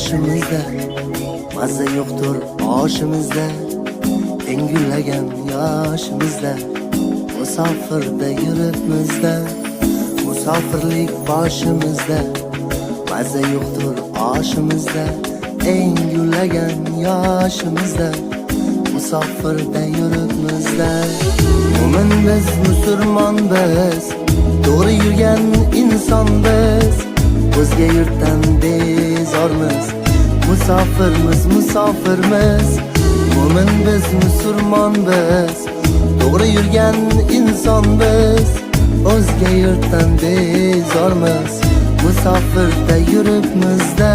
boshimizda, mazza yo'qdir oshimizda, eng gullagan yoshimizda, musofirda yuribmizda, musofirlik boshimizda, mazza yo'qdir oshimizda, eng gullagan yoshimizda, musofirda yuribmizda. Mo'min biz, musulmon biz, to'g'ri yurgan inson biz, o'zga yurtdan bezormiz, musofirmiz, musofirmiz. Mo'min biz, musulmon biz, to'g'ri yurgan inson biz, o'zga yurtdan bezormiz, musofirda yuribmizda.